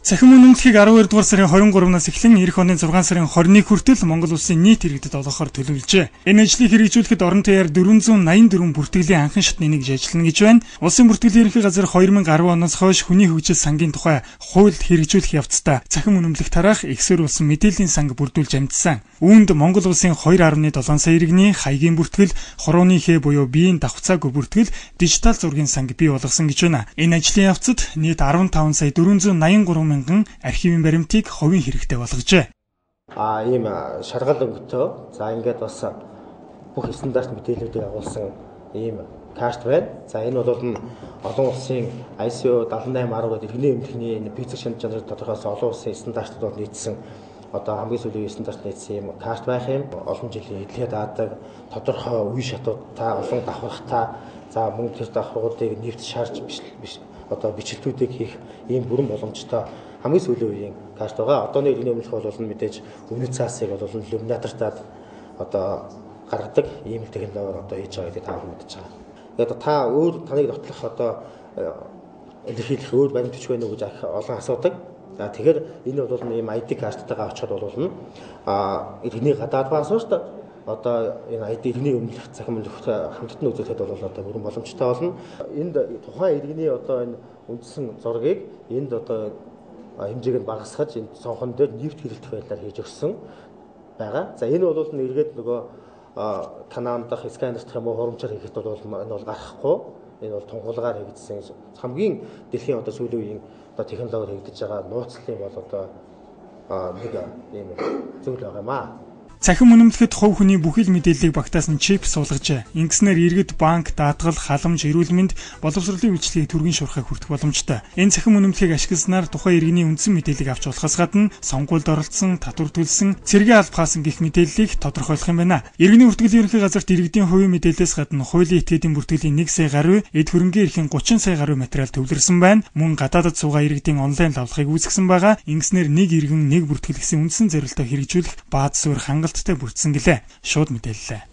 Цахим үнэмлэхийг 12 дугаар сарын 23-наас эхлэн эх оны 6 сарын 21 хүртэл Монгол улсын нийт иргэдэд олгохоор төлөвлөжээ. Энэ ажлыг хэрэгжүүлэхэд орон таяар 484 бүртгэлийн анхан шатны нэгж ажиллана гэж байна. Улсын бүртгэлийн ерөнхий газар 2010 оноос хойш хүний хөгжил сангийн тухай хууль хэрэгжүүлэх явцдаа цахим үнэмлэх тараах эксээр улсын мэдээллийн санг бүрдүүлж амьдсан. Үүнд Монгол улсын 2.7 сая иргэний хаягийн бүртгэл, хорооны хээ буюу биеийн давхцаагүй бүртгэл, дижитал зургийн санг бий болгосон гэж байна. Энэ ажлын явцад нийт 15 сая 483 мянган архивын баримтыг ховын хэрэгтэй болгожээ. Ийм шаргал өнгөтэй. За ингээд бас бүх стандарт мэдээллүүдийг агуулсан ийм карт байна. За энэ бол олон улсын ISO 7810 гэдэг иргэний эмнэлгийн энэ физик шинж чанарын тодорхойлсон олон улсын стандартууд нийцсэн хамгийн сүүлийн стандарт нийцсэн ийм карт байх юм. Олон жилийн эдлээ даадаг тодорхой үе шатуудтай олон давхархтай за мөн тэр давхруудыг нэвт шаарч бичлэгүүдийг хийх ийм бүрэн боломжтой хамгийн сүүлийн үеийн карт байгаа. Одооны иргэний эмнэлэх бол мэдээж өвнөц цаасыг бол люминатортаад гаргадаг ийм технологиор хийж байгаа гэдэг та мэдчихэж байгаа. Тэгээд та таныг дотлох илэрхийлэх өөр баримт бичиг байна уу гэж олон асуудаг. За тэгэхээр энэ бол ийм ID карттайгаа очиход бол иргэний гадаад баасууш энэ ID иргэний өмнөх цахим өмнөх хамтдаа үзүүлэхэд бол бүрэн боломжтой болно. Энд тухайн иргэний энэ үндсэн зургийг энд хэмжээг нь багасгаж энэ цонхон дээр нэвт хэрэглэх байдлаар хийж өгсөн байгаа. За энэ бол эргээд нөгөө танаамдах сканерт гэх юм уу хурамчаар хийхэд бол энэ бол гарахгүй. Энэ бол тунгалгаар хийгдсэн хамгийн дэлхийн сүүлийн үеийн технологиор хийгдэж байгаа нууцлалын бол нэг ийм зүйл байгаа юм аа. Цахим үнэмлэхэд хувь хүний бүхэл мэдээллийг багтаасан чип суулгажээ. Ингэснээр иргэд банк, даатгал, халамж, эрүүл мэнд, боловсролын үйлчлэгийг түргэн шуурхай хүртэх боломжтой. Энэ цахим үнэмлэхийг ашигласнаар тухайн иргэний үндсэн мэдээллийг авч болохоос гадна сонгуульд оролцсон, татвар төлсөн, цэргийн алба хаасан гэх мэдээллийг тодорхойлох юм байна. Иргэний бүртгэлийн ерөнхий газарт иргэдийн хувийн мэдээллээс гадна хуулийн этгээдийн бүртгэлийн 1 сая гаруй, эд хөрөнгийн эрхийн 30 сая гаруй материал төвлөрсөн байна. Мөн гадаадд суугаа иргэдийн онлайн лавлахыг үүсгэсэн байгаа. Ингэснээр нэг иргэн нэг бүртгэл гэсэн үндсэн зорилтоо хэрэгжүүлэх бааз суурь хангалттай бүрдсэн гэлээ. Шууд мэдээллээ.